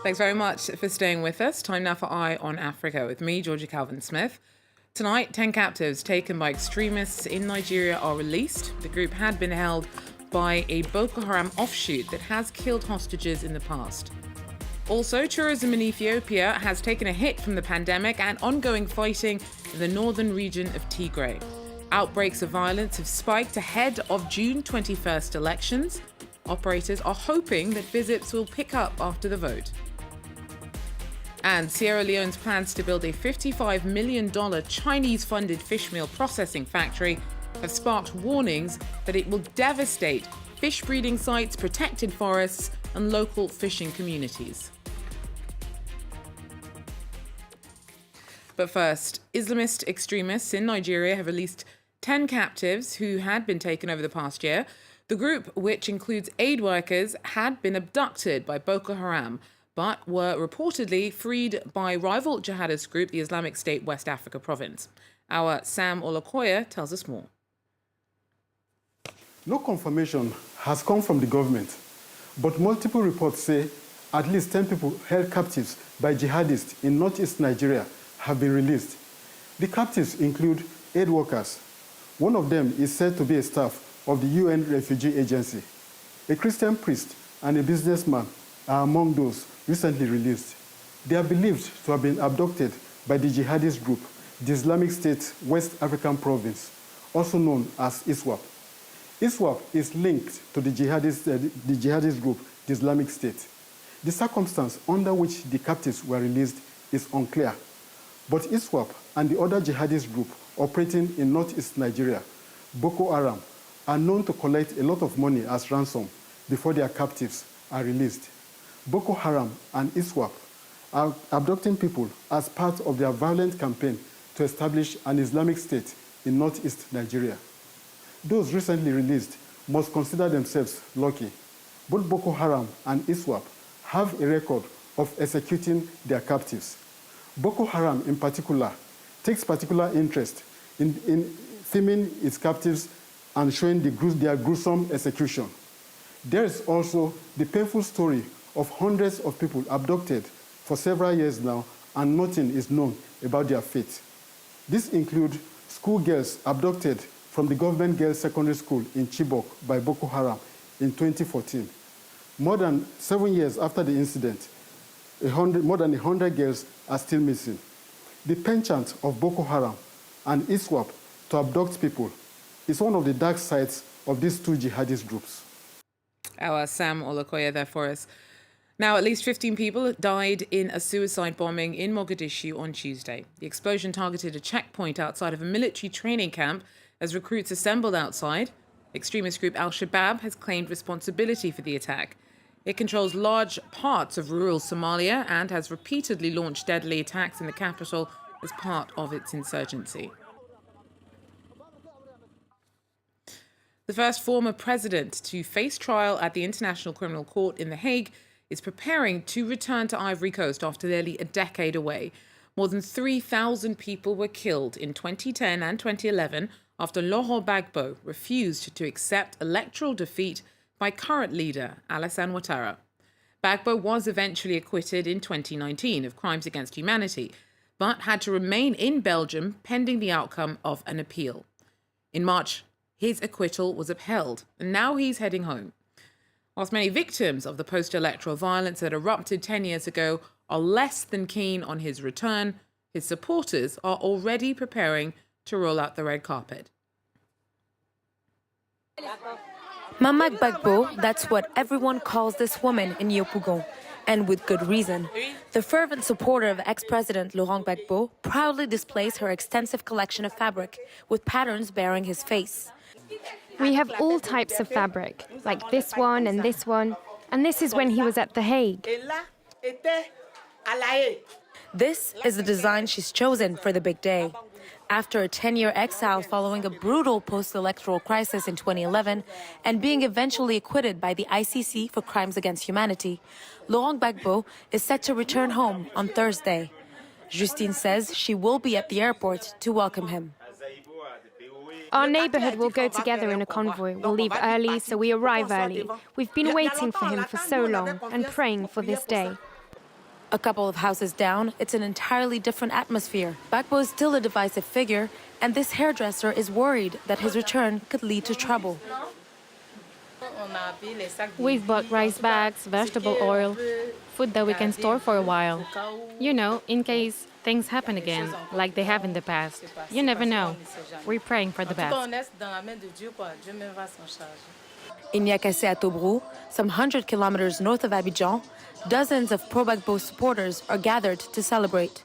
Thanks very much for staying with us. Time now for Eye on Africa with me, Georgia Calvin-Smith. Tonight, 10 captives taken by extremists in Nigeria are released. The group had been held by a Boko Haram offshoot that has killed hostages in the past. Also, tourism in Ethiopia has taken a hit from the pandemic and ongoing fighting in the northern region of Tigray. Outbreaks of violence have spiked ahead of June 21st elections. Operators are hoping that visits will pick up after the vote. And Sierra Leone's plans to build a $55 million Chinese-funded fish meal processing factory have sparked warnings that it will devastate fish breeding sites, protected forests, and local fishing communities. But first, Islamist extremists in Nigeria have released 10 captives who had been taken over the past year. The group, which includes aid workers, had been abducted by Boko Haram, but were reportedly freed by rival jihadist group, the Islamic State West Africa Province. Our Sam Olokoya tells us more. No confirmation has come from the government, but multiple reports say at least 10 people held captives by jihadists in northeast Nigeria have been released. The captives include aid workers. One of them is said to be a staff of the UN Refugee Agency. A Christian priest and a businessman are among those recently released. They are believed to have been abducted by the jihadist group, the Islamic State West African Province, also known as ISWAP. ISWAP is linked to the jihadist group, the Islamic State. The circumstance under which the captives were released is unclear, but ISWAP and the other jihadist group operating in northeast Nigeria, Boko Haram, are known to collect a lot of money as ransom before their captives are released. Boko Haram and ISWAP are abducting people as part of their violent campaign to establish an Islamic State in northeast Nigeria. Those recently released must consider themselves lucky. Both Boko Haram and ISWAP have a record of executing their captives. Boko Haram, in particular, takes particular interest in filming its captives and showing their gruesome execution. There is also the painful story of hundreds of people abducted for several years now, and nothing is known about their fate. These include schoolgirls abducted from the government girls' secondary school in Chibok by Boko Haram in 2014. More than 7 years after the incident, more than 100 girls are still missing. The penchant of Boko Haram and ISWAP to abduct people is one of the dark sides of these two jihadist groups. Our Sam Olokoya there for us. Now, at least 15 people died in a suicide bombing in Mogadishu on Tuesday. The explosion targeted a checkpoint outside of a military training camp as recruits assembled outside. Extremist group Al-Shabaab has claimed responsibility for the attack. It controls large parts of rural Somalia and has repeatedly launched deadly attacks in the capital as part of its insurgency. The first former president to face trial at the International Criminal Court in The Hague is preparing to return to Ivory Coast after nearly a decade away. More than 3,000 people were killed in 2010 and 2011 after Laurent Gbagbo refused to accept electoral defeat by current leader Alassane Ouattara. Gbagbo was eventually acquitted in 2019 of crimes against humanity, but had to remain in Belgium pending the outcome of an appeal. In March, his acquittal was upheld, and now he's heading home. Whilst many victims of the post-electoral violence that erupted 10 years ago are less than keen on his return, his supporters are already preparing to roll out the red carpet. Mama Gbagbo, that's what everyone calls this woman in Yopougon, and with good reason. The fervent supporter of ex-president Laurent Gbagbo proudly displays her extensive collection of fabric, with patterns bearing his face. We have all types of fabric, like this one, and this is when he was at The Hague. This is the design she's chosen for the big day. After a 10-year exile following a brutal post-electoral crisis in 2011 and being eventually acquitted by the ICC for crimes against humanity, Laurent Gbagbo is set to return home on Thursday. Justine says she will be at the airport to welcome him. Our neighborhood will go together in a convoy. We'll leave early, so we arrive early. We've been waiting for him for so long and praying for this day. A couple of houses down, it's an entirely different atmosphere. Gbagbo is still a divisive figure, and this hairdresser is worried that his return could lead to trouble. We've bought rice bags, vegetable oil, food that we can store for a while. You know, in case things happen again, like they have in the past. You never know. We're praying for the best. In Niakhassé at Tobruk, some 100 kilometers north of Abidjan, dozens of pro-Gbagbo supporters are gathered to celebrate.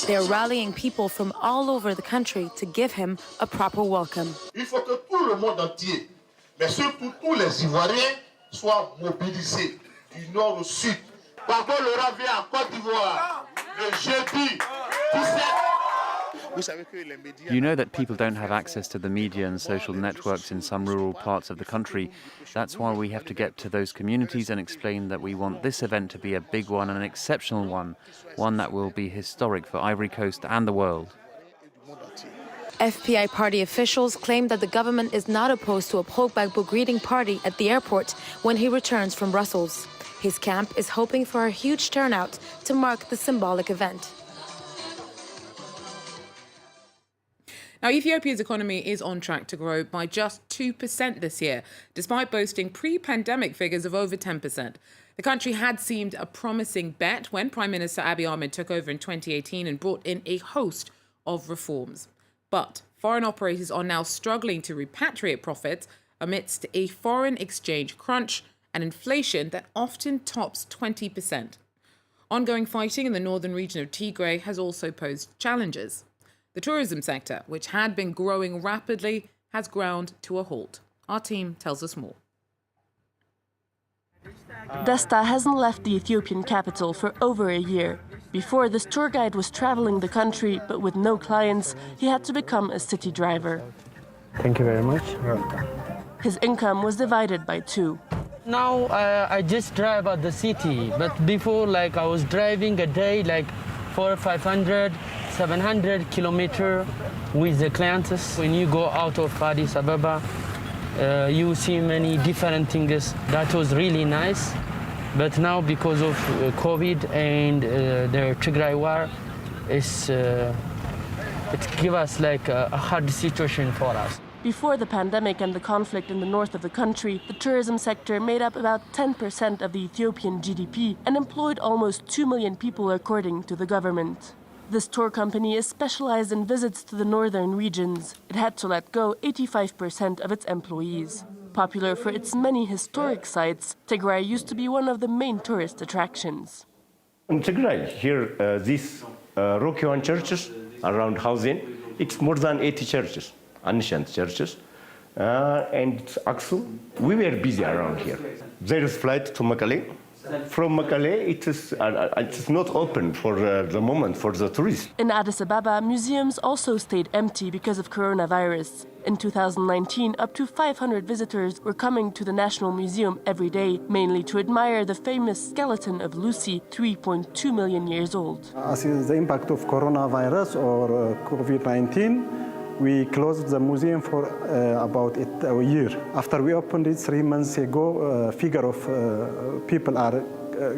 They're rallying people from all over the country to give him a proper welcome. Il faut que tout le monde entier, mais surtout tous les Ivoiriens, soient mobilisés du nord au sud. Gbagbo Laurent vient en Côte d'Ivoire le jeudi 17. You know that people don't have access to the media and social networks in some rural parts of the country. That's why we have to get to those communities and explain that we want this event to be a big one and an exceptional one that will be historic for Ivory Coast and the world. FPI party officials claim that the government is not opposed to a pro-Gbagbo greeting party at the airport when he returns from Brussels. His camp is hoping for a huge turnout to mark the symbolic event. Now, Ethiopia's economy is on track to grow by just 2% this year, despite boasting pre-pandemic figures of over 10%. The country had seemed a promising bet when Prime Minister Abiy Ahmed took over in 2018 and brought in a host of reforms. But foreign operators are now struggling to repatriate profits amidst a foreign exchange crunch and inflation that often tops 20%. Ongoing fighting in the northern region of Tigray has also posed challenges. The tourism sector, which had been growing rapidly, has ground to a halt. Our team tells us more. Desta hasn't left the Ethiopian capital for over a year. Before, this tour guide was traveling the country, but with no clients, he had to become a city driver. Thank you very much. His income was divided by two. Now I just drive at the city, but before, I was driving a day 400, 500, 700 kilometers with the clients. When you go out of Addis Ababa, you see many different things. That was really nice. But now, because of COVID and the Tigray war, it gives us a hard situation for us. Before the pandemic and the conflict in the north of the country, the tourism sector made up about 10% of the Ethiopian GDP and employed almost 2 million people, according to the government. This tour company is specialized in visits to the northern regions. It had to let go 85% of its employees. Popular for its many historic sites, Tigray used to be one of the main tourist attractions. In Tigray, here, these rocky one churches around housing, it's more than 80 churches, ancient churches, and it's Axel. We were busy around here. There is flight to Mekelle. From Mekelle, it is not open for the moment for the tourists. In Addis Ababa, museums also stayed empty because of coronavirus. In 2019, up to 500 visitors were coming to the National Museum every day, mainly to admire the famous skeleton of Lucy, 3.2 million years old. As the impact of coronavirus or COVID-19, we closed the museum for about a year. After we opened it 3 months ago, figure of people are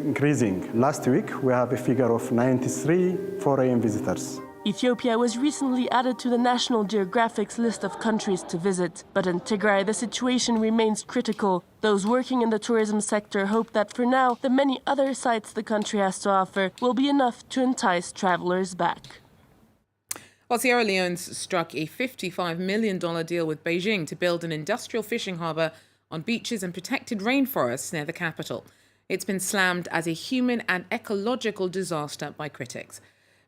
increasing. Last week, we have a figure of 93 foreign visitors. Ethiopia was recently added to the National Geographic's list of countries to visit. But in Tigray, the situation remains critical. Those working in the tourism sector hope that for now, the many other sites the country has to offer will be enough to entice travelers back. Well, Sierra Leone's struck a $55 million deal with Beijing to build an industrial fishing harbour on beaches and protected rainforests near the capital. It's been slammed as a human and ecological disaster by critics.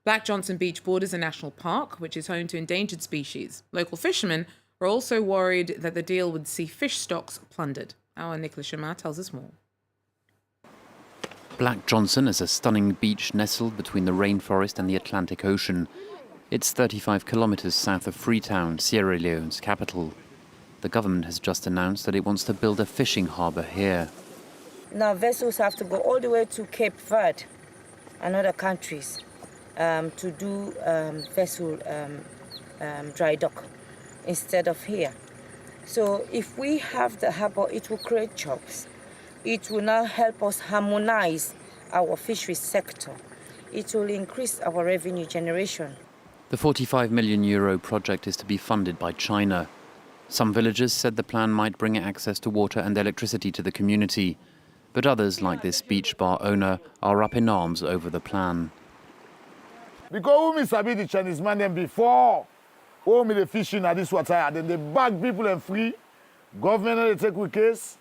Black Johnson Beach borders a national park, which is home to endangered species. Local fishermen are also worried that the deal would see fish stocks plundered. Our Nicolas Chamard tells us more. Black Johnson is a stunning beach nestled between the rainforest and the Atlantic Ocean. It's 35 kilometers south of Freetown, Sierra Leone's capital. The government has just announced that it wants to build a fishing harbour here. Now vessels have to go all the way to Cape Verde and other countries to do vessel dry dock instead of here. So if we have the harbour, it will create jobs. It will now help us harmonize our fisheries sector. It will increase our revenue generation. The €45 million project is to be funded by China. Some villagers said the plan might bring access to water and electricity to the community. But others, like this beach bar owner, are up in arms over the plan. Because we sabi the Chinese man them before, we the fishing at this water, then they bag people and free. Government they take with case,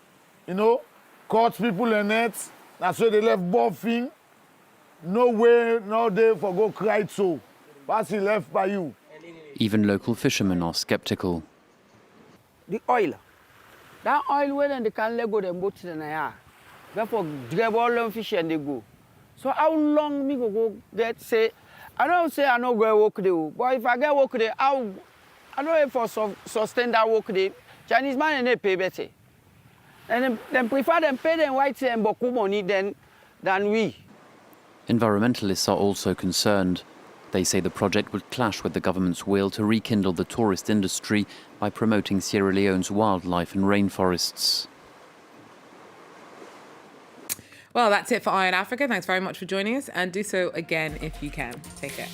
caught people in nets. That's why they left buffing. No way, no day for go cry so. What's he left by you? Even local fishermen are sceptical. The oil. That oil where they can let go them boats in the air. Therefore, grab all them fish and they go. So how long me go get say? I don't say I no go work there, but if I get work there, I don't for sustain that work there. Chinese man and they pay better. And them prefer them pay them white and boku money than we. Environmentalists are also concerned. They say the project would clash with the government's will to rekindle the tourist industry by promoting Sierra Leone's wildlife and rainforests. Well, that's it for Eye on Africa. Thanks very much for joining us, and do so again if you can. Take care.